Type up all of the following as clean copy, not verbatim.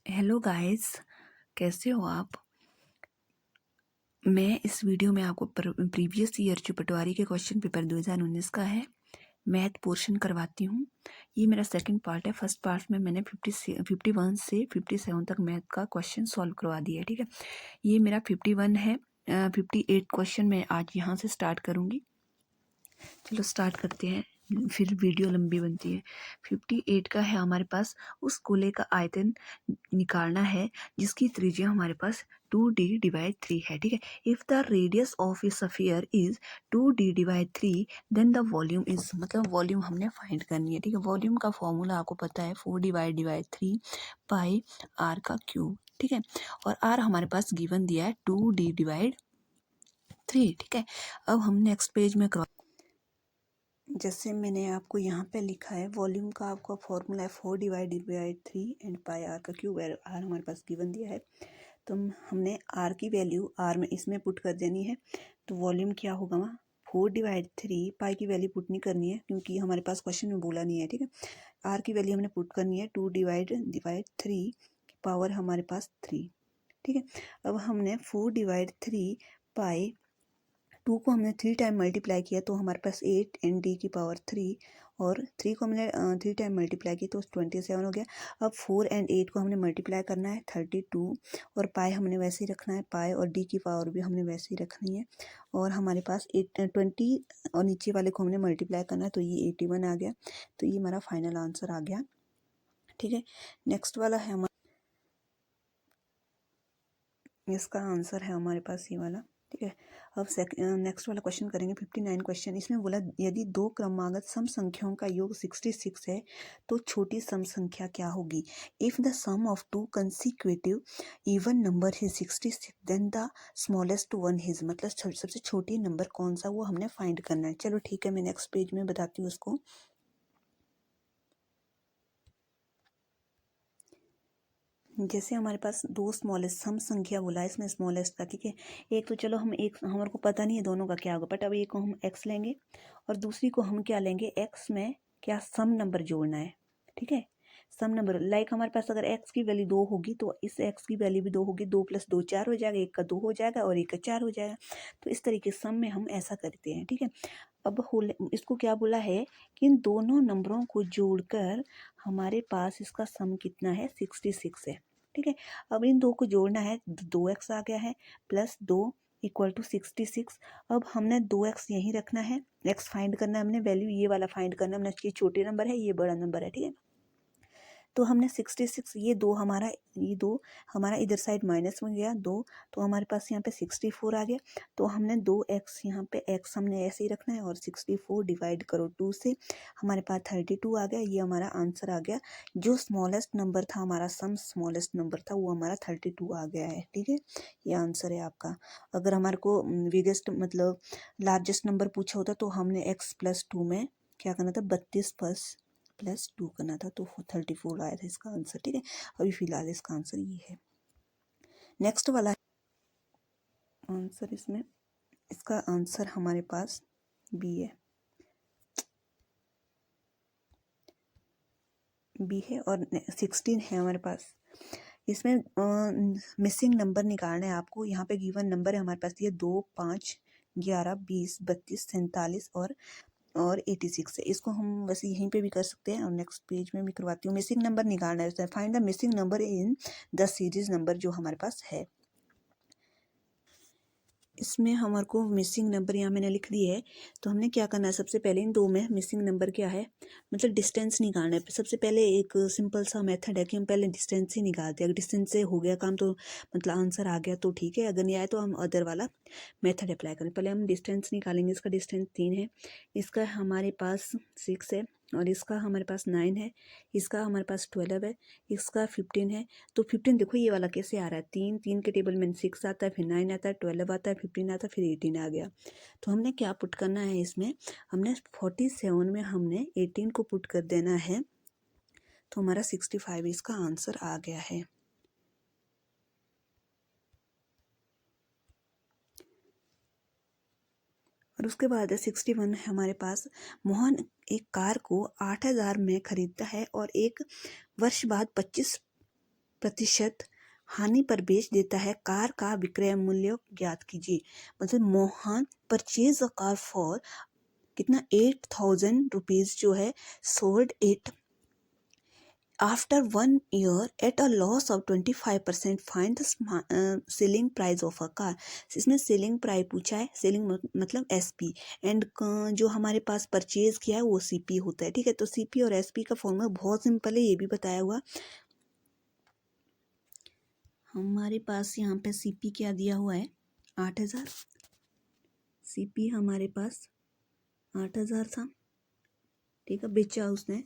Hello guys, कैसे हो आप। मैं इस वीडियो में आपको प्रीवियस ईयर जो पटवारी के क्वेश्चन पेपर 2019 का है मैथ पोर्शन करवाती हूँ। ये मेरा सेकंड पार्ट है। फर्स्ट पार्ट में मैंने 51 से 57 तक मैथ का क्वेश्चन सॉल्व करवा दिया है, ठीक है। ये मेरा 51 है। 58 क्वेश्चन मैं आज यहाँ से स्टार्ट करूँगी। चलो स्टार्ट करते हैं, फिर वीडियो लंबी बनती है। 58 का है हमारे पास, उस गोले का आयतन निकालना है जिसकी त्रिज्या हमारे पास 2d/3 है, ठीक है। If the radius of a sphere is 2d/3 then the volume is, मतलब वॉल्यूम हमने फाइंड करनी है, ठीक है। वॉल्यूम का फॉर्मूला आपको पता है 4d/3 पाई r का क्यूब, ठीक है। और r हमारे पास गिवन दिया है 2d/3, ठीक है। अब हम नेक्स्ट पेज में जैसे मैंने आपको यहाँ पे लिखा है, वॉल्यूम का आपका फॉर्मूला है 4d/3 एंड पाई आर का क्यूब है। आर हमारे पास गिवन दिया है, तो हमने आर की वैल्यू आर में इसमें पुट कर देनी है। तो वॉल्यूम क्या होगा वहाँ 4/3, पाई की वैल्यू पुट नहीं करनी है क्योंकि हमारे पास क्वेश्चन में बोला नहीं है, ठीक है। आर की वैल्यू हमने पुट करनी है 2/3 की पावर हमारे पास 3, ठीक है। अब हमने 4/3 पाई 2 को हमने 3 टाइम मल्टीप्लाई किया तो हमारे पास 8 एंड डी की पावर 3, और 3 को हमने 3 टाइम मल्टीप्लाई किया तो 27 हो गया। अब 4 एंड 8 को हमने मल्टीप्लाई करना है 32, और पाई हमने वैसे ही रखना है, पाई और डी की पावर भी हमने वैसे ही रखनी है। और हमारे पास 20 और नीचे वाले को हमने मल्टीप्लाई करना है तो ये 81 आ गया। तो ये हमारा फाइनल आंसर आ गया, ठीक है। नेक्स्ट वाला है हमारा, इसका आंसर है हमारे पास ये वाला, ठीक है। अब नेक्स्ट वाला क्वेश्चन करेंगे 59 क्वेश्चन। इसमें बोला यदि दो क्रमागत सम संख्याओं का योग 66 है तो छोटी सम संख्या क्या होगी। If the sum of two consecutive even number is 66 then the smallest one is, मतलब सबसे छोटी नंबर कौन सा वो हमने फाइंड करना है। चलो ठीक है, मैं नेक्स्ट पेज में बताती हूँ उसको। जैसे हमारे पास दो स्मॉलेस्ट सम संख्या बोला है इसमें स्मॉलेस्ट का, ठीक है। एक तो चलो हम एक हमारे को पता नहीं है दोनों का क्या होगा, बट अब एक को हम एक्स लेंगे और दूसरी को हम क्या लेंगे, एक्स में क्या सम नंबर जोड़ना है, ठीक है। सम नंबर लाइक हमारे पास अगर एक्स की वैल्यू 2 होगी तो इस एक्स की वैल्यू भी 2 होगी, 2 + 2 4 हो जाएगा, एक का 2 हो जाएगा और एक का 4 हो जाएगा। तो इस तरीके सम में हम ऐसा करते हैं, ठीक है। अब इसको क्या बोला है कि इन दोनों नंबरों को जोड़कर हमारे पास इसका सम कितना है 66 है, ठीक है। अब इन दो को जोड़ना है, 2x आ गया है प्लस 2 = 66। अब हमने 2x यहीं रखना है, x फाइंड करना है हमने, वैल्यू ये वाला फाइंड करना है हमने, ये छोटे नंबर है ये बड़ा नंबर है, ठीक है। तो हमने 66, ये दो हमारा इधर साइड माइनस में गया 2, तो हमारे पास यहाँ पे 64 आ गया। तो हमने 2x यहाँ पे x हमने ऐसे ही रखना है और 64 डिवाइड करो 2 से, हमारे पास 32 आ गया। ये हमारा आंसर आ गया। जो स्मॉलेस्ट नंबर था हमारा, सम स्मॉलेस्ट नंबर था वो हमारा 32 आ गया है, ठीक है। ये आंसर है आपका। अगर हमारे को बिगेस्ट मतलब लार्जेस्ट नंबर पूछा होता तो हमने x + 2 में क्या करना था, 32 + 2 करना था, तो 34 आया था इसका आंसर, ठीक है। अभी फिलहाल इसका आंसर ये है। नेक्स्ट वाला आंसर इसमें, इसका आंसर हमारे पास बी है, बी है। और 16 है हमारे पास। इसमें मिसिंग नंबर निकालना है आपको। यहाँ पे गिवन नंबर है हमारे पास ये 2 5 11 20 32 47 और 86 है। इसको हम वैसे यहीं पे भी कर सकते हैं और नेक्स्ट पेज में भी करवाती हूँ। मिसिंग नंबर निकालना है, find the missing number in the series number जो हमारे पास है। इसमें हमारे को मिसिंग नंबर यहाँ मैंने लिख दी है। तो हमने क्या करना है, सबसे पहले इन दो में मिसिंग नंबर क्या है, मतलब डिस्टेंस निकालना है। सबसे पहले एक सिंपल सा मेथड है कि हम पहले डिस्टेंस ही निकालते हैं। अगर डिस्टेंस से हो गया काम तो मतलब आंसर आ गया तो ठीक है, अगर नहीं आया तो हम अदर वाला मेथड अप्लाई करें। पहले हम डिस्टेंस निकालेंगे। इसका डिस्टेंस 3 है, इसका हमारे पास 6 है, और इसका हमारे पास 9 है, इसका हमारे पास 12 है, इसका 15 है। तो 15 देखो ये वाला कैसे आ रहा है, 3 के टेबल में 6 आता है, फिर 9 आता है, 12 आता है, 15 आता है, फिर 18 आ गया। तो हमने क्या पुट करना है इसमें, हमने 47 में हमने 18 को पुट कर देना है, तो हमारा 65 इसका आंसर आ गया है। और उसके बाद 61 है हमारे पास। मोहन एक कार को 8,000 में खरीदता है और एक वर्ष बाद 25 प्रतिशत हानि पर बेच देता है, कार का विक्रय मूल्य ज्ञात कीजिए। मतलब Mohan purchase a car for कितना 8,000 रुपीज जो है, sold it after 1 year at a loss of 25%, find the selling price of a car. इसमें सेलिंग प्राइस पूछा है, सेलिंग मतलब एसपी, एंड जो हमारे पास परचेज किया है वो सीपी होता है, ठीक है। तो सीपी और एसपी का फॉर्मूला बहुत सिंपल है, ये भी बताया हुआ। हमारे पास यहाँ पे सीपी क्या दिया हुआ है, 8,000। सीपी हमारे पास 8,000 था, ठीक है। बेचा उसने,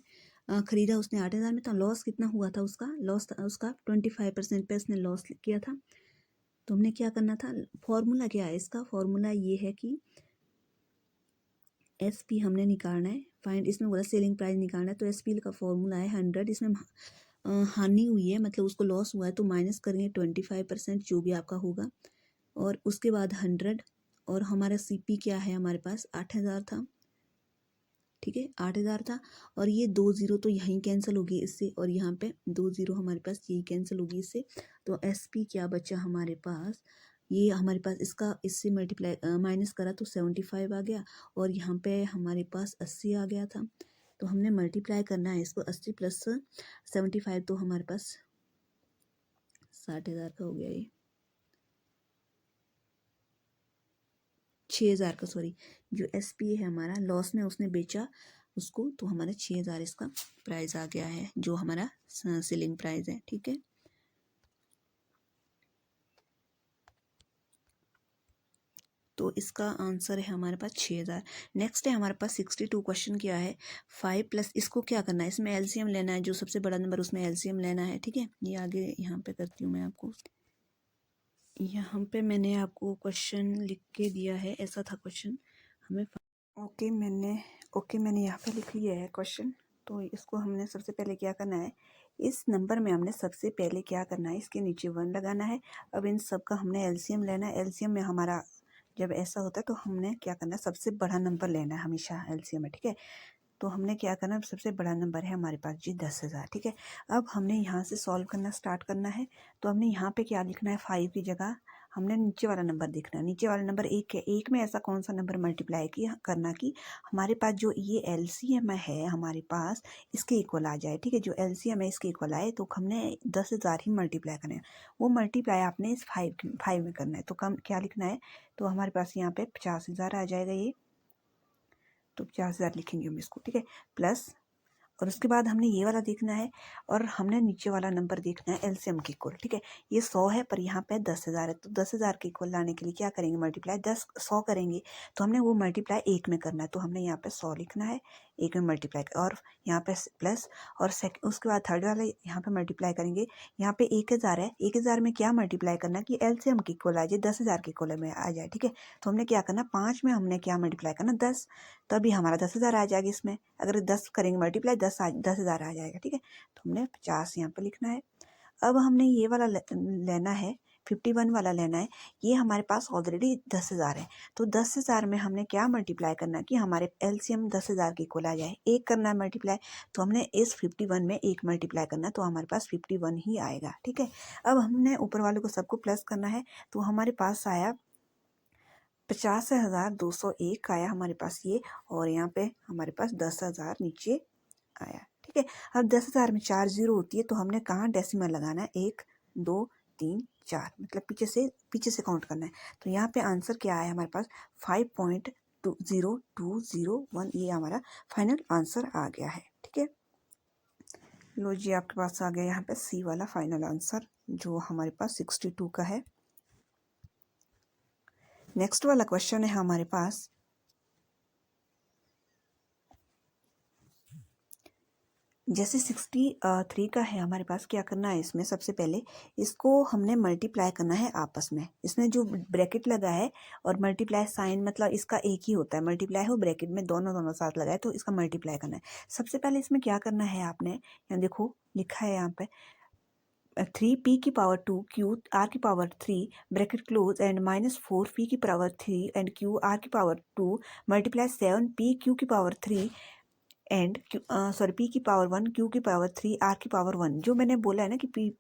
खरीदा उसने 8,000 में, तो लॉस कितना हुआ था उसका, लॉस था उसका 25% पे उसने लॉस किया था। तो हमने क्या करना था, फॉर्मूला क्या है इसका, फॉर्मूला ये है कि एसपी हमने निकालना है, फाइंड, इसमें बोला सेलिंग प्राइस निकालना है, तो एसपी का फॉर्मूला है 100। इसमें हानि हुई है मतलब उसको लॉस हुआ है, तो माइनस करेंगे 25% जो भी आपका होगा, और उसके बाद 100, और हमारा सीपी क्या है हमारे पास 8,000 था, ठीक है। 8,000 था, और ये 2 जीरो तो यहीं कैंसिल होगी इससे, और यहाँ पे 2 जीरो हमारे पास यही कैंसिल होगी इससे। तो एसपी क्या बचा हमारे पास, ये हमारे पास इसका इससे मल्टीप्लाई माइनस करा तो 75 आ गया, और यहाँ पे हमारे पास 80 आ गया था। तो हमने मल्टीप्लाई करना है इसको, 80 प्लस 75, तो हमारे पास 60,000 का हो गया, ये 6,000 का, सॉरी। जो एसपी है हमारा, लॉस में उसने बेचा उसको, तो हमारा 6,000 इसका प्राइस आ गया है, जो हमारा सेलिंग प्राइस है, ठीक है। तो इसका आंसर है हमारे पास 6,000। नेक्स्ट है हमारे पास 62 क्वेश्चन क्या है, 5 प्लस, इसको क्या करना है, इसमें एलसीएम लेना है, जो सबसे बड़ा नंबर उसमें एलसीएम लेना है, ठीक है। ये आगे यहाँ पे करती हूँ मैं आपको, यहाँ पे मैंने आपको क्वेश्चन लिख के दिया है, ऐसा था क्वेश्चन हमें। ओके मैंने यहाँ पे लिख लिया है क्वेश्चन। तो इसको हमने सबसे पहले क्या करना है, इस नंबर में हमने सबसे पहले क्या करना है, इसके नीचे 1 लगाना है। अब इन सब का हमने एलसीएम लेना है। एलसीएम में हमारा जब ऐसा होता है तो हमने क्या करना है, सबसे बड़ा नंबर लेना है हमेशा एलसीएम में, ठीक है। तो हमने क्या करना है, सबसे बड़ा नंबर है हमारे पास जी 10,000, ठीक है। अब हमने यहाँ से सॉल्व करना स्टार्ट करना है। तो हमने यहाँ पे क्या लिखना है, 5 की जगह हमने नीचे वाला नंबर देखना है। नीचे वाला नंबर 1 है, 1 में ऐसा कौन सा नंबर मल्टीप्लाई किया करना कि हमारे पास जो ये एलसीएम है हमारे पास इसके इक्वल आ जाए, ठीक है। जो एलसीएम है इसके इक्वल आए, तो हमने 10,000 ही मल्टीप्लाई करना है। वो मल्टीप्लाई आपने इस 5 में करना है। तो कम क्या लिखना है, तो हमारे पास यहाँ पे 50,000 आ जाएगा ये, तो 50,000 लिखेंगे हम इसको, ठीक है। प्लस, और उसके बाद हमने ये वाला देखना है, और हमने नीचे वाला नंबर देखना है एलसीएम के इक्वल, ठीक है। ये 100 है, पर यहाँ पे 10,000 है, तो 10,000 के इक्वल लाने के लिए क्या करेंगे, मल्टीप्लाई 100 करेंगे। तो हमने वो मल्टीप्लाई 1 में करना है, तो हमने यहाँ पे 100 लिखना है, 1 में मल्टीप्लाई, और यहाँ पे प्लस, और उसके बाद थर्ड वाला यहाँ पे मल्टीप्लाई करेंगे। यहाँ पे 1,000 है, 1,000 में क्या मल्टीप्लाई करना कि एलसीएम के इक्वल आ जाए, 10,000 के इक्वल में आ जाए, ठीक है। तो हमने क्या करना, 5 में हमने क्या मल्टीप्लाई करना, 10, तभी हमारा 10,000 आ जाएगा इसमें। अगर 10 करेंगे मल्टीप्लाई, 10,000 आ जाएगा, ठीक है। तो हमने 50 यहाँ पर लिखना है। अब हमने ये वाला लेना है, 51 वाला लेना है। ये हमारे पास ऑलरेडी 10,000 है, तो 10,000 में हमने क्या मल्टीप्लाई करना कि हमारे एलसीएम 10,000 के इक्वल आ जाए, 1 करना है मल्टीप्लाई। तो हमने इस 51 में 1 मल्टीप्लाई करना, तो हमारे पास 51 ही आएगा, ठीक है। अब हमने ऊपर वाले को सबको प्लस करना है, तो हमारे पास आया 50,201 आया हमारे पास ये, और यहाँ पे हमारे पास 10,000 नीचे आया, ठीक है। अब 10,000 में 4 जीरो होती है, तो हमने कहाँ डेसिमल लगाना है, 1 2 3 4, मतलब पीछे से काउंट करना है। तो यहाँ पे आंसर क्या आया हमारे पास, 5.20201, ये हमारा फाइनल आंसर आ गया है, ठीक है। लो जी, आपके पास आ गया यहाँ पे सी वाला फाइनल आंसर, जो हमारे पास 62 का है। नेक्स्ट वाला क्वेश्चन है हमारे पास, जैसे 63 का है हमारे पास, क्या करना है इसमें, सबसे पहले इसको हमने मल्टीप्लाई करना है आपस में। इसमें जो ब्रैकेट लगा है और मल्टीप्लाई साइन, मतलब इसका एक ही होता है, मल्टीप्लाई हो ब्रैकेट में दोनों साथ लगाए, तो इसका मल्टीप्लाई करना है। सबसे पहले इसमें क्या करना है, आपने यहाँ देखो लिखा है यहाँ पे 3p की पावर 2 q r की power 3 bracket close and -4 p की पावर 3 एंड q r की पावर 2 मल्टीप्लाई 7 p q की पावर 3 एंड सॉरी पी की पावर 1, क्यू की पावर 3, आर की पावर 1। जो मैंने बोला है ना कि पी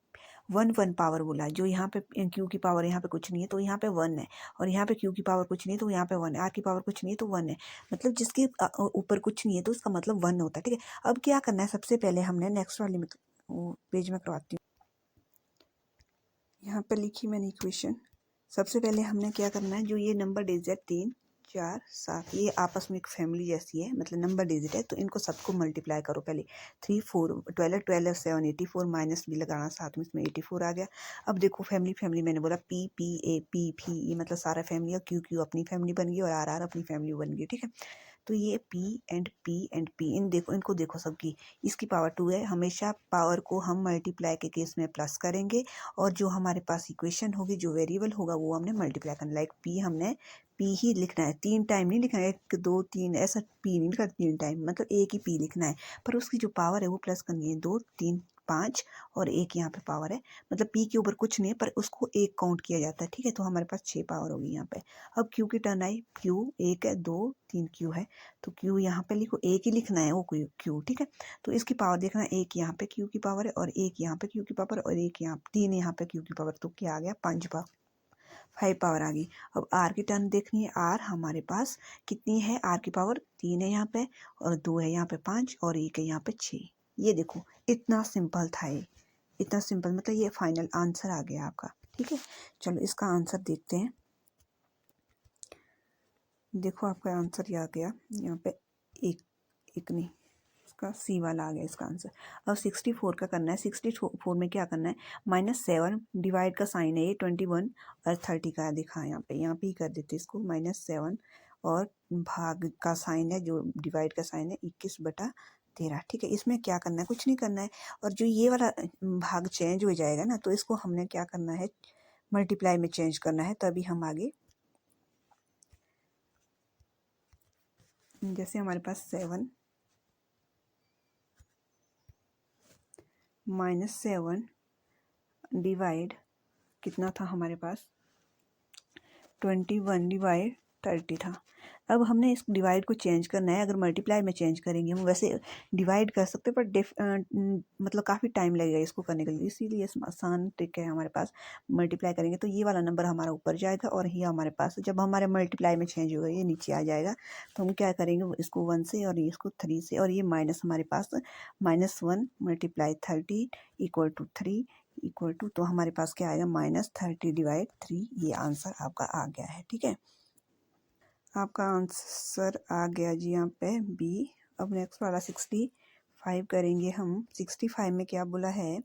1 पावर बोला है, जो यहाँ पे क्यू की पावर यहाँ पे कुछ नहीं है तो यहाँ पे 1 है, और यहाँ पे क्यू की पावर कुछ नहीं है तो यहाँ पे 1 है, आर की पावर कुछ नहीं है तो 1 है। मतलब जिसके ऊपर कुछ नहीं है तो उसका मतलब 1 होता है, ठीक है। अब क्या करना है, सबसे पहले हमने नेक्स्ट वाली पेज में करवाती हूँ, यहाँ पे लिखी मैंने इक्वेशन। सबसे पहले हमने क्या करना है, जो ये नंबर डिजिट 3 4 7 ये आपस में एक फैमिली जैसी है, मतलब नंबर डिजिट है, तो इनको सबको मल्टीप्लाई करो पहले। 3 4 12 12 7 84 माइनस भी लगाना साथ में, इसमें 84 आ गया। अब देखो फैमिली फैमिली मैंने बोला P P A P P, ये मतलब सारा फैमिली, और क्यू क्यू अपनी फैमिली बन गई और आर आर अपनी फैमिली बन गई, ठीक है। तो ये P and P and P, इनको देखो सबकी, इसकी पावर 2 है। हमेशा पावर को हम मल्टीप्लाई के केस में प्लस करेंगे, और जो हमारे पास इक्वेशन होगी, जो वेरिएबल होगा वो हमने मल्टीप्लाई करना। लाइक P हमने P ही लिखना है, 3 टाइम नहीं लिखना है, 1 2 3 ऐसा P नहीं लिखना 3 टाइम, मतलब एक ही P लिखना है, पर उसकी जो पावर है वो प्लस करनी है। 2 3 5 और 1 यहाँ पे पावर है, मतलब P के ऊपर कुछ नहीं है पर उसको 1 काउंट किया जाता है, ठीक है। तो हमारे पास 6 पावर होगी यहाँ पे। अब Q की टर्न आई, Q 1 है 2 3 Q है, तो Q यहाँ पे लिखो, एक ही लिखना है वो Q, ठीक है। तो इसकी पावर देखना, एक यहाँ पे Q की पावर है और एक यहाँ पे Q की पावर और एक यहाँ 3 यहाँ पे Q की पावर, तो क्या आ गया 5 पावर आ गई। अब R की टर्न देखनी है, R हमारे पास कितनी है, R की पावर 3 है यहाँ पे, और 2 है यहाँ पे 5, और 1 है यहाँ पे 6। ये देखो इतना सिंपल था ये, इतना सिंपल, मतलब ये फाइनल आंसर आ गया आपका, ठीक है। चलो इसका आंसर देखते हैं। देखो आपका आंसर ये आ गया यहाँ पे, एक नहीं, इसका सी वाला आ गया इसका आंसर। अब 64 का करना है। 64 में क्या करना है, -7 डिवाइड का साइन है ये 21 और 30 का दिखा है यहाँ पे ही कर देते इसको, -7 और भाग का साइन है, जो डिवाइड का साइन है 21/13, ठीक है। इसमें क्या करना है, कुछ नहीं करना है, और जो ये वाला भाग चेंज हो जाएगा ना, तो इसको हमने क्या करना है, मल्टीप्लाई में चेंज करना है, तभी हम आगे। जैसे हमारे पास 7 -7 डिवाइड कितना था हमारे पास, 21/30 था। अब हमने इस डिवाइड को चेंज करना है। अगर मल्टीप्लाई में चेंज करेंगे हम, वैसे डिवाइड कर सकते हैं पर मतलब काफ़ी टाइम लगेगा इसको करने के लिए, इसीलिए आसान ट्रिक है हमारे पास। मल्टीप्लाई करेंगे तो ये वाला नंबर हमारा ऊपर जाएगा, और ये हमारे पास जब हमारे मल्टीप्लाई में चेंज होगा ये नीचे आ जाएगा। तो हम क्या करेंगे, इसको 1 से और इसको 3 से, और ये माइनस हमारे पास -1 × 30 = 3 इक्वल टू, तो हमारे पास क्या आएगा, -30/3। ये आंसर आपका आ गया है, ठीक है। आपका आंसर आ गया जी यहाँ पे बी। अब नेक्स्ट वाला 65 करेंगे हम। 65 में क्या बोला है,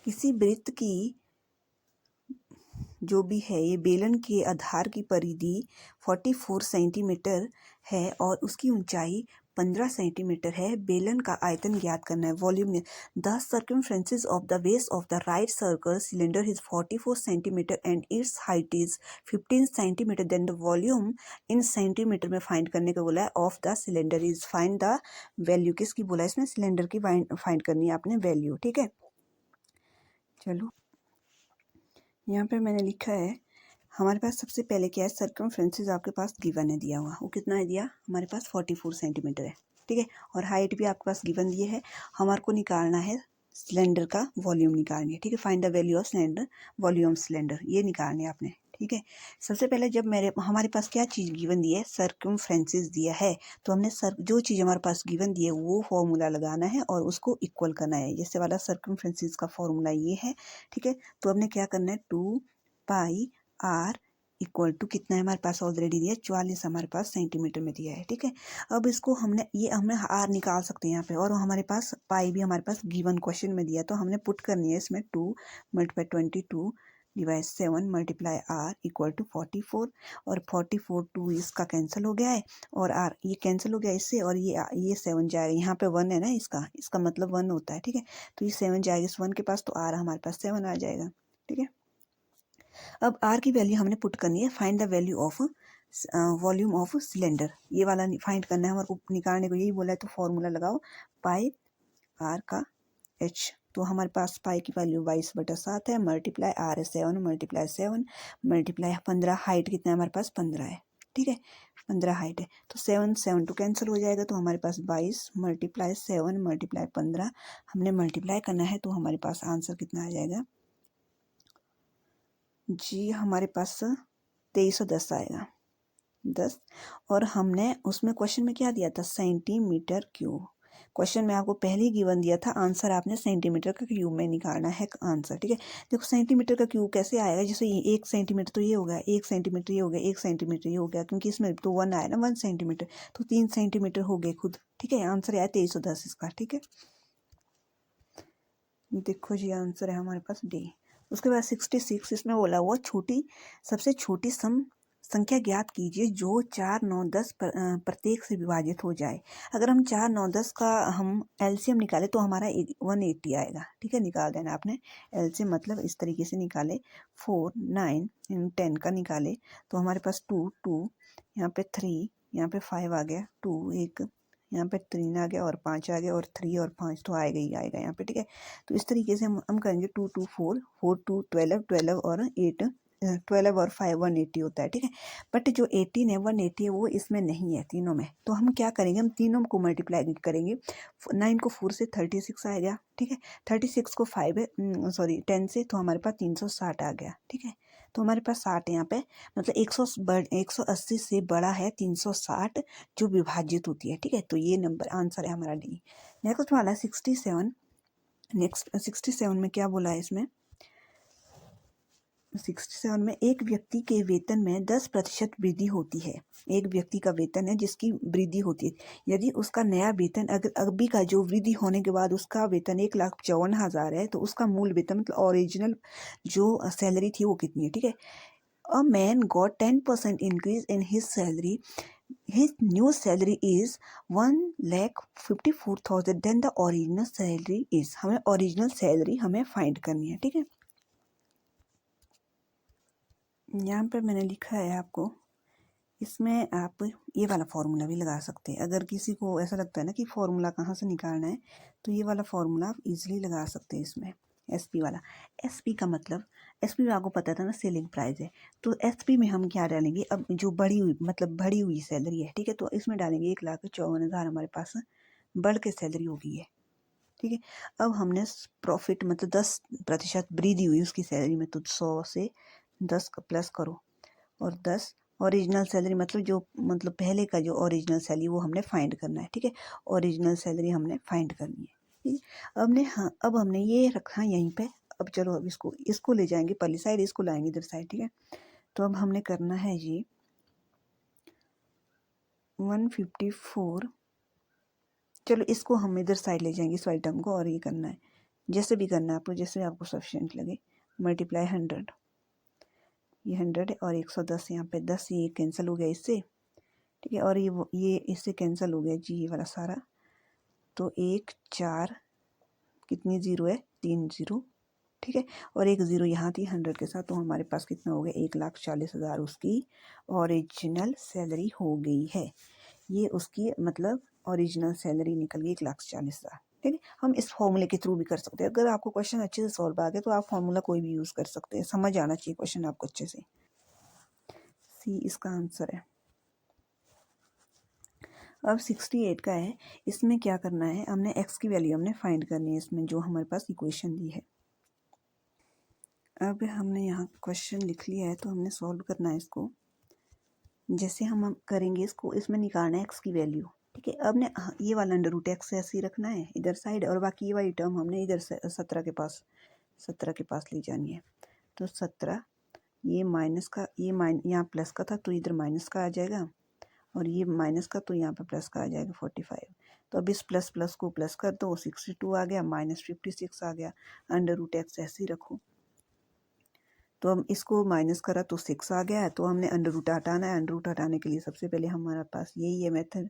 किसी वृत्त की जो भी है, ये बेलन के आधार की परिधि 44 सेंटीमीटर है और उसकी ऊंचाई 15 सेंटीमीटर है। बेलन का आयतन ज्ञात करना है, वॉल्यूम में। The circumference of the base of the right circle cylinder is 44 centimetre and its height is 15 centimetre, then the volume in centimetre में फाइंड करने का बोला है of the cylinder is, find the value. किसकी बोला है इसमें, सिलेंडर की फाइंड करनी है आपने वैल्यू, ठीक है। चलो यहाँ पे मैंने लिखा है, हमारे पास सबसे पहले क्या है, सर्कमफ्रेंसेस आपके पास गिवन है, दिया हुआ। वो कितना है दिया, हमारे पास 44 सेंटीमीटर है, ठीक है। और हाइट भी आपके पास गिवन दिए है। हमारे को निकालना है सिलेंडर का वॉल्यूम निकालनी है, ठीक है। Find the value of cylinder, volume cylinder, ये निकालने है आपने, ठीक है। सबसे पहले जब हमारे पास क्या चीज़ गिवन दी है, सर्कमफ्रेंसेस दिया है, तो हमने जो चीज़ हमारे पास गिवन दी है वो फॉर्मूला लगाना है और उसको इक्वल करना है। जैसे वाला सर्कमफ्रेंसेस का फॉर्मूला ये है, ठीक है। तो हमने क्या करना है, 2πr इक्वल टू कितना है हमारे पास, ऑलरेडी दिया 44 हमारे पास सेंटीमीटर में दिया है, ठीक है। अब इसको हमने आर निकाल सकते हैं यहाँ पे, और हमारे पास पाई भी हमारे पास गिवन क्वेश्चन में दिया, तो हमने पुट करनी है इसमें 2 × 22 / 7 × r इक्वल टू 44, और 44 2 इसका कैंसिल हो गया है, और r ये कैंसिल हो गया इससे, और ये 7 जाएगा, यहाँ पे 1 है ना, इसका मतलब 1 होता है, ठीक है। तो ये 7 जाएगा इस 1 के पास, तो r हमारे पास 7 आ जाएगा, ठीक है। अब r की वैल्यू हमने पुट करनी है, find the value of volume of cylinder, ये वाला फाइंड करना है हमारे को, निकालने को यही बोला है। तो फॉर्मूला लगाओ, पाई r का h, तो हमारे पास पाई की वैल्यू 22/7 है, मल्टीप्लाई r है 7 × 7 × 15, हाइट कितना है हमारे पास 15 है, ठीक है। 15 हाइट है, तो 7 7 टू कैंसिल हो जाएगा, तो हमारे पास 22 मल्टीप्लाई 7 मल्टीप्लाई 15 हमने मल्टीप्लाई करना है, तो हमारे पास आंसर कितना आ जाएगा जी, हमारे पास 2310 आएगा 10। और हमने उसमें क्वेश्चन में क्या दिया था, सेंटीमीटर क्यूब। क्वेश्चन में आपको पहले ही गिवन दिया था, आंसर आपने सेंटीमीटर का क्यूब में निकालना है आंसर, ठीक है। देखो सेंटीमीटर का क्यूब कैसे आएगा, जैसे ये 1 सेंटीमीटर तो ये हो गया, 1 सेंटीमीटर ये हो गया, 1 सेंटीमीटर ये हो गया, क्योंकि इसमें तो 1 आया ना 1 सेंटीमीटर, तो 3 सेंटीमीटर हो गए खुद, ठीक है। आंसर आया 2310 इसका, ठीक है। देखो जी आंसर है हमारे पास डी। उसके बाद 66 इसमें बोला हुआ सबसे छोटी संख्या ज्ञात कीजिए जो 4 9 10 प्रत्येक से विभाजित हो जाए। अगर हम 4 9 10 का हम एलसीएम निकाले तो हमारा 180 आएगा, ठीक है। निकाल देना आपने एलसीएम, मतलब इस तरीके से निकाले 4 9 10 का निकाले तो हमारे पास 2 2 यहाँ पे 3 यहाँ पे 5 आ गया, 2 1 यहाँ पे 3 आ गया और 5 आ गया और 3 और 5 तो आएगा ही आएगा यहाँ पे, ठीक है। तो इस तरीके से हम करेंगे 2 2 4 4 2 12 12 और 8 12 और 5 180 होता है, ठीक है। बट जो 18 है 180 है वो इसमें नहीं है तीनों में, तो हम क्या करेंगे, हम तीनों को मल्टीप्लाई करेंगे। 9 को 4 से 36 आएगा, ठीक है। 36 को 10 से तो हमारे पास 360 आ गया, ठीक है। तो हमारे पास 60 यहाँ पे, मतलब 180 से बड़ा है 360 जो विभाजित होती है, ठीक है। तो ये नंबर आंसर है हमारा डी। नेक्स्ट वाला 67। नेक्स्ट 67 में क्या बोला है इसमें, 67 में एक व्यक्ति के वेतन में 10% वृद्धि होती है। एक व्यक्ति का वेतन है जिसकी वृद्धि होती है, यदि उसका नया वेतन अगर अभी का जो वृद्धि होने के बाद उसका वेतन 1,54,000 है, तो उसका मूल वेतन मतलब ओरिजिनल जो सैलरी थी वो कितनी है, ठीक है। A man got 10% increase in his salary, his new salary is 1,54,000, then the original salary is, हमें ओरिजिनल सैलरी हमें फाइंड करनी है, ठीक है। यहाँ पर मैंने लिखा है आपको, इसमें आप ये वाला फॉर्मूला भी लगा सकते हैं। अगर किसी को ऐसा लगता है ना कि फॉर्मूला कहाँ से निकालना है, तो ये वाला फॉर्मूला आप इजीली लगा सकते हैं इसमें। एसपी वाला, एसपी का मतलब, एसपी में आपको पता था ना सेलिंग प्राइस है, तो एसपी में हम क्या डालेंगे, अब जो बढ़ी हुई सैलरी है, ठीक है। तो इसमें डालेंगे 1,54,000 हमारे पास बढ़ के सैलरी हो गई है, ठीक है। अब हमने प्रॉफिट मतलब 10% वृद्धि हुई उसकी सैलरी में, तो 100 से 10 प्लस करो और 10 ओरिजिनल सैलरी मतलब पहले का जो ओरिजिनल सैलरी वो हमने फाइंड करना है, ठीक है। ओरिजिनल सैलरी हमने फाइंड करनी है, ठीक है। अब हमने ये रखा यहीं पे। अब चलो अब इसको ले जाएंगे पहली साइड, इसको लाएंगे इधर साइड, ठीक है। तो अब हमने करना है ये 154, चलो इसको हम इधर साइड ले जाएंगे इस वाली टर्म को, और ये करना है जैसे भी करना है आपको, जैसे आपको सफिशिएंट लगे। मल्टीप्लाई 100, ये 100 है और 110 यहाँ पे 10, ये कैंसिल हो गया इससे, ठीक है। और ये इससे कैंसिल हो गया जी ये वाला सारा, तो 1 4 कितनी ज़ीरो है, 3 ज़ीरो, ठीक है। और 1 ज़ीरो यहाँ थी 100 के साथ, तो हमारे पास कितना हो गया, 1,40,000 उसकी ओरिजिनल सैलरी हो गई है। ये उसकी मतलब ओरिजिनल सैलरी निकल गई 1,40,000, ठीक है। हम इस फॉर्मूले के थ्रू भी कर सकते हैं। अगर आपको क्वेश्चन अच्छे से सॉल्व आ गया तो आप फॉर्मूला कोई भी यूज़ कर सकते हैं, समझ आना चाहिए क्वेश्चन आपको अच्छे से। सी इसका आंसर है। अब 68 का है, इसमें क्या करना है, हमने x की वैल्यू हमने फाइंड करनी है इसमें जो हमारे पास इक्वेशन दी है। अब हमने यहाँ क्वेश्चन लिख लिया है, तो हमने सॉल्व करना है इसको। जैसे हम करेंगे इसको, इसमें निकालना है x की वैल्यू, ठीक है। अब ने ये वाला अंडर रूट एक्स ऐसे ही रखना है इधर साइड, और बाकी ये वाली टर्म हमने इधर से 17 के पास ले जानी है। तो 17, ये माइनस का, यहाँ प्लस का था तो इधर माइनस का आ जाएगा, और ये माइनस का तो यहाँ पे प्लस का आ जाएगा 45। तो अब इस प्लस प्लस को प्लस कर दो, 62 आ गया, माइनस 56 आ गया। अंडर रूट एक्स ऐसे ही रखो, तो हम इसको माइनस करा तो 6 आ गया है। तो हमने अंडर रूट हटाना है। अंडर रूट हटाने के लिए सबसे पहले हमारे पास यही है मेथड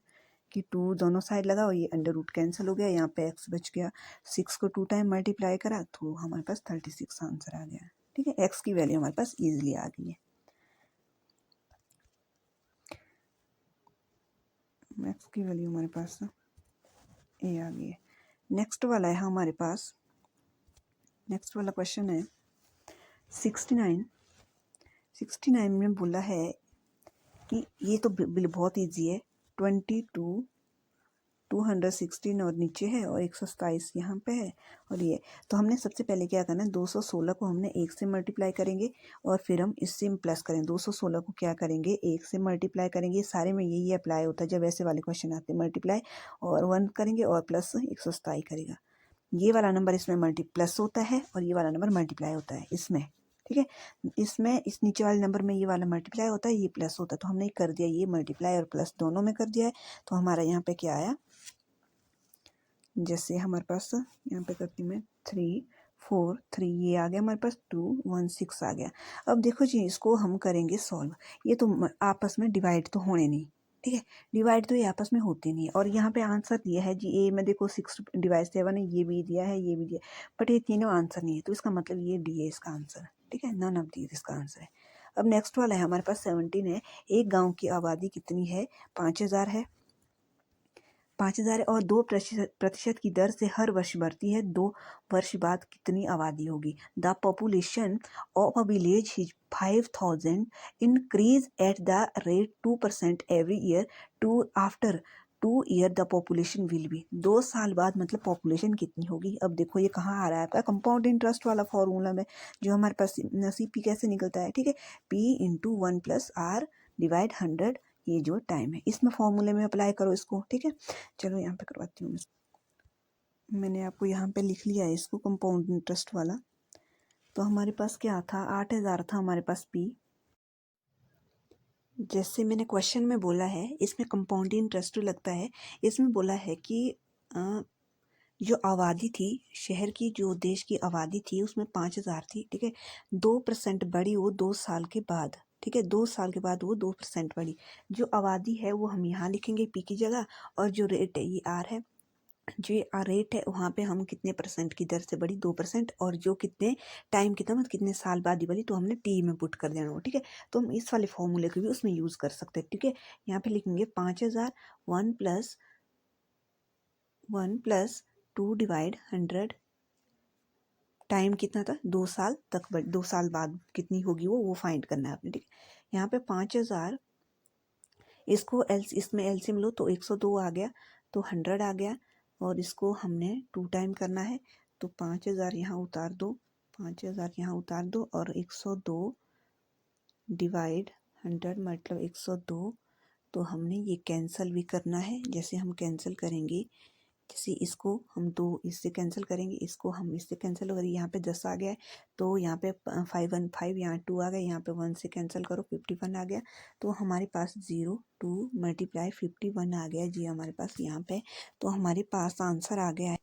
कि 2 दोनों साइड लगाओ, ये अंडर रूट कैंसिल हो गया, यहाँ पे x बच गया। 6 को 2 टाइम मल्टीप्लाई करा तो हमारे पास 36 आंसर आ गया, ठीक है। x की वैल्यू हमारे पास ईजिली आ गई है। x की वैल्यू हमारे पास ये आ गई है। नेक्स्ट वाला है हमारे पास, नेक्स्ट वाला क्वेश्चन है 69 में बोला है कि ये तो बहुत ईजी है। 22 216 और नीचे है और 127 यहाँ पे है और ये। तो हमने सबसे पहले क्या करना है, 216 को हमने 1 से मल्टीप्लाई करेंगे और फिर हम इससे प्लस करेंगे। 216 को क्या करेंगे, 1 से मल्टीप्लाई करेंगे। सारे में यही अप्लाई होता है जब ऐसे वाले क्वेश्चन आते हैं। मल्टीप्लाई और 1 करेंगे और प्लस 127 करेगा। ये वाला नंबर इसमें प्लस होता है और ये वाला नंबर मल्टीप्लाई होता है इसमें, ठीक है। इसमें इस नीचे वाले नंबर में ये वाला मल्टीप्लाई होता है, ये प्लस होता है। तो हमने कर दिया, ये मल्टीप्लाई और प्लस दोनों में कर दिया है। तो हमारा यहाँ पे क्या आया, जैसे हमारे पास यहाँ पे करती हूँ मैं 3 4 3, ये आ गया हमारे पास 2 1 6 आ गया। अब देखो जी, इसको हम करेंगे सॉल्व। ये तो आपस में डिवाइड तो होने नहीं, ठीक है, डिवाइड तो ये आपस में होते नहीं। और यहाँ पे आंसर दिया है जी, ए में देखो 6 डिवाइड 7 है, ये भी दिया है, ये भी दिया है, बट ये तीनों आंसर नहीं है। तो इसका मतलब ये डी है इसका आंसर, ठीक है, नन ऑफ दी इसका आंसर है। अब नेक्स्ट वाला है हमारे पास 17 है। एक गाँव की आबादी कितनी है, 5000 है। 5000 और 2% की दर से हर वर्ष बढ़ती है। 2 वर्ष बाद कितनी आबादी होगी। The population of a village is 5000 increase at the rate 2% every year. After 2 year the population will be. 2 साल बाद मतलब पॉपुलेशन कितनी होगी। अब देखो ये कहाँ आ रहा है आपका, कंपाउंड इंटरेस्ट वाला फॉर्मूला में जो हमारे पास CP कैसे निकलता है, ठीक है, P into 1 plus R divide 100, ये जो टाइम है इसमें फॉर्मूले में अप्लाई करो इसको, ठीक है। चलो यहाँ पे करवाती हूँ, मैंने आपको यहाँ पे लिख लिया है इसको, कंपाउंड इंटरेस्ट वाला। तो हमारे पास क्या था, 8000 था हमारे पास P। जैसे मैंने क्वेश्चन में बोला है, इसमें कंपाउंड इंटरेस्ट लगता है। इसमें बोला है कि जो आबादी थी शहर की, जो देश की आबादी थी उसमें 5000 थी, ठीक है। 2% बढ़ी वो 2 साल के बाद, ठीक है, 2 साल के बाद वो 2% बढ़ी। जो आबादी है वो हम यहाँ लिखेंगे P की जगह, और जो रेट है ये R है। जो ये रेट है वहाँ पे हम कितने परसेंट की दर से बढ़ी, 2%, और जो कितने टाइम कितना मतलब कितने साल बाद ही बढ़ी, तो हमने T में पुट कर देना हो, ठीक है। तो हम इस वाले फॉर्मूले को भी उसमें यूज़ कर सकते हैं, ठीक है। यहाँ पे लिखेंगे 5000 1 प्लस 2 डिवाइड 100, टाइम कितना था, 2 साल तक, 2 साल बाद कितनी होगी वो फाइंड करना है आपने, ठीक है। यहाँ पे 5000, इसको इसमें एलसीएम लो तो 102 आ गया, तो 100 आ गया, और इसको हमने 2 टाइम करना है। तो 5000 यहाँ उतार दो, 5000 यहाँ उतार दो, और 102 डिवाइड 100 मतलब 102। तो हमने ये कैंसिल भी करना है। जैसे हम कैंसिल करेंगे, जैसे इसको हम 2 इससे कैंसिल करेंगे, इसको हम इससे कैंसिल करेंगे, यहाँ पे 10 आ गया है, तो यहाँ पे 5 1 5, यहाँ 2 आ गया, यहाँ पे 1 से कैंसिल करो, 51 आ गया। तो हमारे पास 0 2 मल्टीप्लाई 51 आ गया जी हमारे पास यहाँ पे। तो हमारे पास आंसर आ गया है,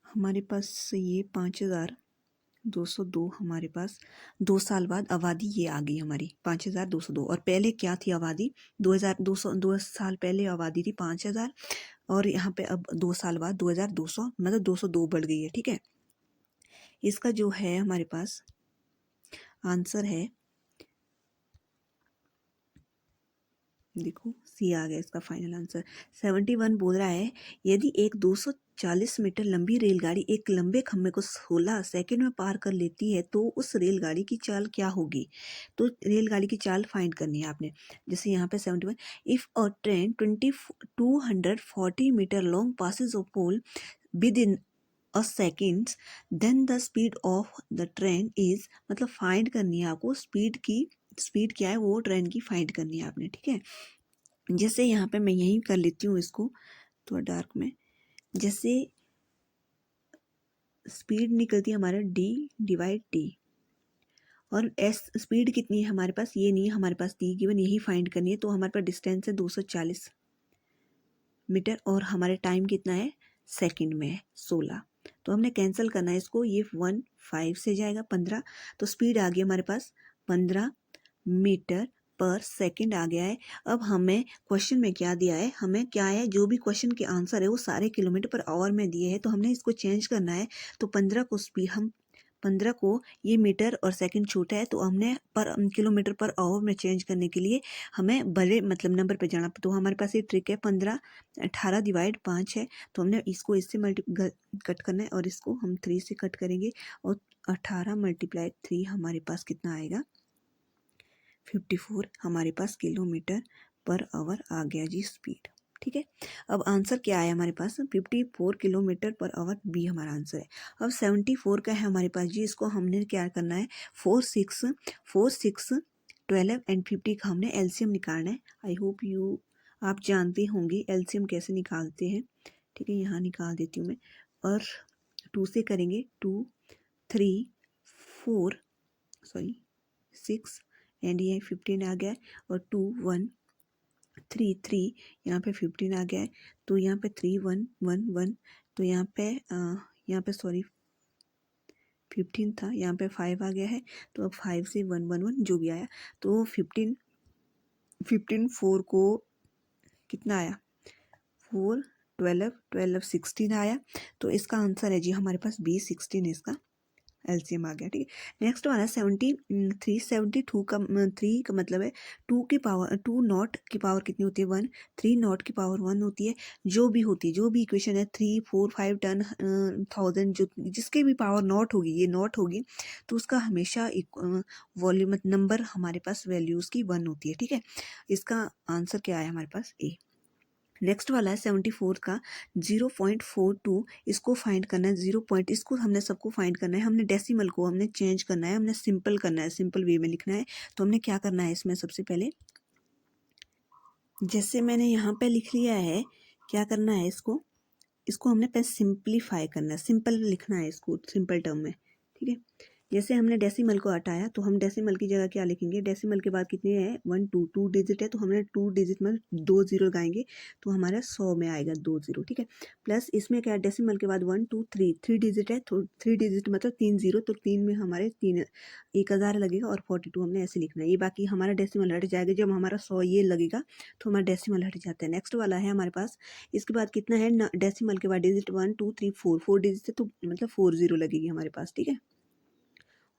हमारे पास ये 5202 हमारे पास 2 साल बाद आबादी ये आ गई हमारी 5202। और पहले क्या थी आबादी, 2200, 2 साल पहले आबादी थी 5000, और यहाँ पे अब 2 साल बाद 2200 मतलब 202 बढ़ गई है, ठीक है। इसका जो है हमारे पास आंसर है, देखो सी आ गया इसका फाइनल आंसर। 71 बोल रहा है, यदि एक 240 मीटर लंबी रेलगाड़ी एक लंबे खंभे को 16 सेकंड में पार कर लेती है तो उस रेलगाड़ी की चाल क्या होगी। तो रेलगाड़ी की चाल फाइंड करनी है आपने। जैसे यहाँ पे 71, if a train 240 metre long passes a pole with in a seconds then the speed of the train is, मतलब फाइंड करनी है आपको स्पीड की, स्पीड क्या है वो ट्रेन की फाइंड करनी है आपने, ठीक है। जैसे यहाँ पे मैं यहीं कर लेती हूँ इसको थोड़ा डार्क में। जैसे स्पीड निकलती है हमारा D डिवाइड T, और S स्पीड कितनी है हमारे पास, ये नहीं है हमारे पास, दी गिवन यही फाइंड करनी है। तो हमारे पास डिस्टेंस है 240 मीटर, और हमारे टाइम कितना है सेकंड में है 16। तो हमने कैंसिल करना है इसको, ये 1 5 से जाएगा 15, तो स्पीड आ गई हमारे पास 15 मीटर पर सेकंड आ गया है। अब हमें क्वेश्चन में क्या दिया है, हमें क्या है, जो भी क्वेश्चन के आंसर है वो सारे किलोमीटर पर आवर में दिए हैं, तो हमने इसको चेंज करना है। तो 15 को स्पीड, हम 15 को, ये मीटर और सेकंड छोटा है, तो हमने पर किलोमीटर पर आवर में चेंज करने के लिए हमें बड़े मतलब नंबर पे जाना। तो हमारे पास ये ट्रिक है, 15 18 डिवाइड 5 है, तो हमने इसको इससे कट करना है, और इसको हम 3 से कट करेंगे, और 18 मल्टीप्लाई 3 हमारे पास कितना आएगा 54 हमारे पास किलोमीटर पर आवर आ गया जी स्पीड। ठीक है, अब आंसर क्या आया हमारे पास 54 किलोमीटर पर आवर, बी हमारा आंसर है। अब 74 का है हमारे पास जी, इसको हमने क्या करना है 4 6 12 एंड 50 का हमने एलसीएम निकालना है। आई होप आप जानते होंगे एलसीएम कैसे निकालते हैं। ठीक है, यहाँ निकाल देती हूँ मैं, और 2 से करेंगे 2 3 4 6 एंड ये 15 आ गया है, और 2 1 3 3 यहाँ पे 15 आ गया है, तो यहाँ पे 3 1 1 1, तो यहाँ पे 15 था, यहाँ पे 5 आ गया है, तो अब 5 से 1 1 1 जो भी आया, तो 15 4 को कितना आया 4 12 12 16 आया, तो इसका आंसर है जी हमारे पास बी 16 इसका एलसीएम आ गया। ठीक है, नेक्स्ट वाला 73 72 का 3 का मतलब है 2 की पावर 2 नॉट की पावर कितनी होती है 1, 3 नॉट की पावर 1 होती है, जो भी होती है, जो भी इक्वेशन है 3 4 5 10 1000 जो जिसके भी पावर नॉट होगी, ये नॉट होगी, तो उसका हमेशा वॉल्यूम नंबर हमारे पास वैल्यूज़ की 1 होती है। ठीक है, इसका आंसर क्या है हमारे पास ए। नेक्स्ट वाला है 74 का 0.42, इसको फाइंड करना है 0 पॉइंट, इसको हमने सबको फाइंड करना है, हमने डेसिमल को हमने चेंज करना है, हमने सिंपल करना है, सिंपल वे में लिखना है। तो हमने क्या करना है इसमें, सबसे पहले जैसे मैंने यहाँ पे लिख लिया है, क्या करना है इसको हमने पहले सिंप्लीफाई करना है, सिंपल लिखना है इसको सिंपल टर्म में। ठीक है, जैसे हमने डेसिमल को हटाया, तो हम डेसिमल की जगह क्या लिखेंगे, डेसिमल के बाद कितने हैं 1 2 2 डिजिट है, तो हमने 2 डिजिट में 2 जीरो लगाएंगे, तो हमारा 100 में आएगा 2 जीरो। ठीक है, प्लस इसमें क्या है डेसिमल के बाद 1 2 3 3 डिजिट है, तो 3 डिजिट मतलब 3 जीरो, तो 3 में हमारे 1000 लगेगा, और 42 हमने ऐसे लिखना है। ये बाकी हमारा डेसिमल हट जाएगा, जब हमारा 100 ये लगेगा तो हमारा डेसिमल हट जाता है। नेक्स्ट वाला है हमारे पास, इसके बाद कितना है डेसिमल के बाद डिजिट 1 2 3 4 4 डिजिट है, तो मतलब 4 जीरो लगेगी हमारे पास। ठीक है,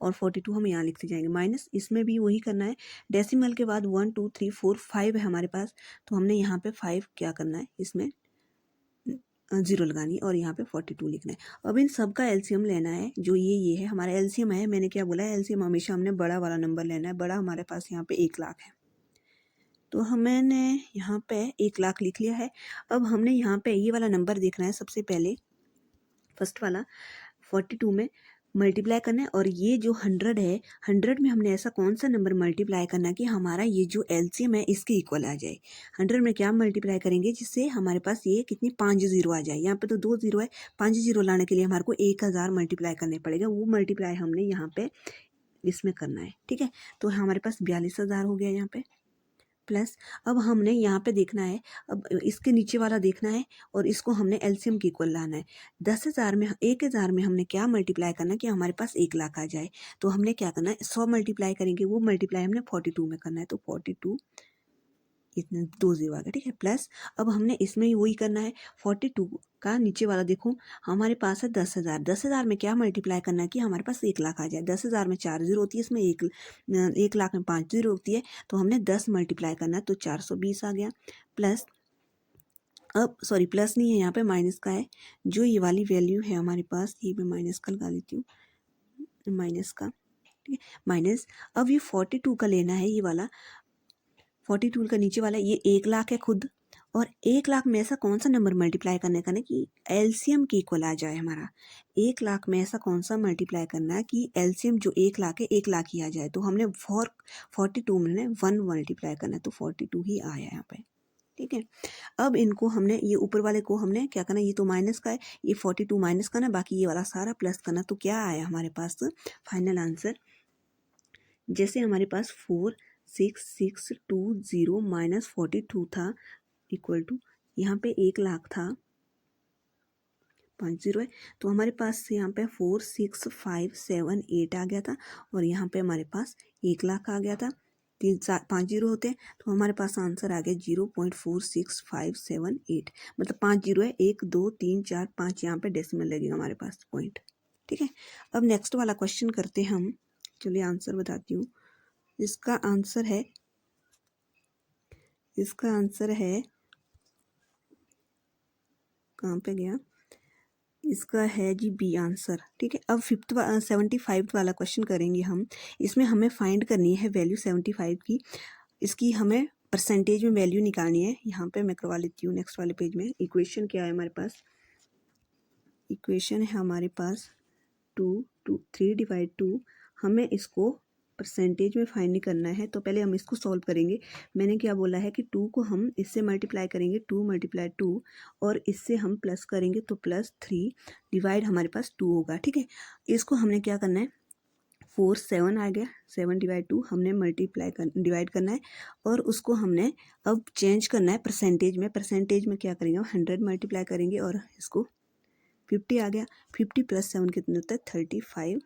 और 42 हम यहाँ लिखते जाएंगे, माइनस इसमें भी वही करना है, डेसिमल के बाद 1 2 3 4 5 है हमारे पास, तो हमने यहाँ पे 5 क्या करना है, इसमें जीरो लगानी, और यहाँ पे 42 लिखना है। अब इन सब का एलसीएम लेना है, जो ये है हमारा एलसीएम है। मैंने क्या बोला है, एलसीएम हमेशा हमने बड़ा वाला नंबर लेना है, बड़ा हमारे पास यहाँ पे 1 लाख है, तो हमने यहाँ पे 1 लाख लिख लिया है। अब हमने यहाँ पे ये वाला नंबर देखना है, सबसे पहले फर्स्ट वाला 42 में मल्टीप्लाई करना है, और ये जो 100 है, 100 में हमने ऐसा कौन सा नंबर मल्टीप्लाई करना है कि हमारा ये जो एलसीएम है इसके इक्वल आ जाए। 100 में क्या मल्टीप्लाई करेंगे जिससे हमारे पास ये कितनी 5 जीरो आ जाए, यहाँ पे तो 2 जीरो है, 5 जीरो लाने के लिए हमारे को 1000 मल्टीप्लाई करने पड़ेगा, वो मल्टीप्लाई हमने यहाँ पे इसमें करना है। ठीक है, तो हमारे पास 42,000 हो गया यहाँ पे, प्लस अब हमने यहाँ पे देखना है, अब इसके नीचे वाला देखना है, और इसको हमने एलसीएम की इक्वल लाना है। 10,000 में 1000 में हमने क्या मल्टीप्लाई करना है कि हमारे पास 1 लाख आ जाए, तो हमने क्या करना है 100 मल्टीप्लाई करेंगे, वो मल्टीप्लाई हमने 42 में करना है, तो 42 इतने 2 जीरो आ गया। ठीक है, प्लस अब हमने इसमें वही करना है, 42 का नीचे वाला देखो हमारे पास है 10,000, 10,000 में क्या मल्टीप्लाई करना है कि हमारे पास 1 लाख आ जाए। 10,000 में 4 जीरो होती है, इसमें 1 लाख में 5 जीरो होती है, तो हमने 10 मल्टीप्लाई करना है, तो 420 आ गया। प्लस अब सॉरी प्लस नहीं है यहाँ पे, माइनस का है, जो ये वाली वैल्यू है हमारे पास, ये मैं माइनस का लगा लेती हूँ, माइनस का। ठीक है, माइनस अब ये 42 का लेना है, ये वाला 42 का नीचे वाला, ये 1 लाख है खुद, और 1 लाख में ऐसा कौन सा नंबर मल्टीप्लाई करने का ना कि एलसीएम के इक्वल आ जाए हमारा। 1 लाख में ऐसा कौन सा मल्टीप्लाई करना है कि एलसीएम जो 1 लाख है 1 लाख ही आ जाए, तो हमने 42 में 1 मल्टीप्लाई करना है, तो 42 ही आया यहाँ पे। ठीक है, अब इनको हमने ये ऊपर वाले को हमने क्या करना, ये तो माइनस का है, ये 42 माइनस करना, बाकी ये वाला सारा प्लस करना, तो क्या आया हमारे पास फाइनल आंसर, जैसे हमारे पास 46,620 माइनस 42 था इक्वल टू, यहाँ पे 1 लाख था, 5 जीरो है, तो हमारे पास यहाँ पे 46578 आ गया था, और यहाँ पे हमारे पास 1 लाख आ गया था, 5 जीरो होते हैं, तो हमारे पास आंसर आ गया 0.46578, मतलब 5 जीरो है, 1 2 3 4 5 यहाँ पे डेसिमल लगेगा हमारे पास पॉइंट। ठीक है, अब नेक्स्ट वाला क्वेश्चन करते हैं हम, चलिए आंसर बताती हूँ। इसका आंसर है कहाँ पे गया, इसका है जी बी आंसर। ठीक है, अब 75 वाला क्वेश्चन करेंगे हम। इसमें हमें फाइंड करनी है वैल्यू 75 की। इसकी हमें परसेंटेज में वैल्यू निकालनी है। यहाँ पे मैं करवा लेती हूँ नेक्स्ट वाले पेज में। इक्वेशन क्या है हमारे पास? इक्वेशन है हमारे पास 3/2। हमें इसको परसेंटेज में फाइंड करना है, तो पहले हम इसको सॉल्व करेंगे। मैंने क्या बोला है कि 2 को हम इससे मल्टीप्लाई करेंगे, 2 × 2, और इससे हम प्लस करेंगे तो +3 डिवाइड हमारे पास 2 होगा। ठीक है, इसको हमने क्या करना है, 4 7 आ गया, 7/2 हमने डिवाइड करना है, और उसको हमने अब चेंज करना है परसेंटेज में। परसेंटेज में क्या करेंगे, 100 मल्टीप्लाई करेंगे और इसको 50 आ गया। 50 + 7 कितने होता है, 35।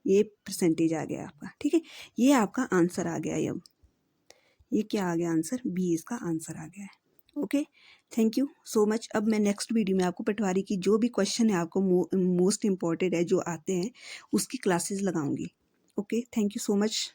ये परसेंटेज आ गया आपका। ठीक है, ये आपका आंसर आ गया। अब ये क्या आ गया आंसर, बी इसका आंसर आ गया है। Okay, thank you so much. अब मैं नेक्स्ट वीडियो में आपको पटवारी की जो भी क्वेश्चन है आपको मोस्ट इम्पॉर्टेंट है जो आते हैं उसकी क्लासेस लगाऊंगी। Okay, thank you so much.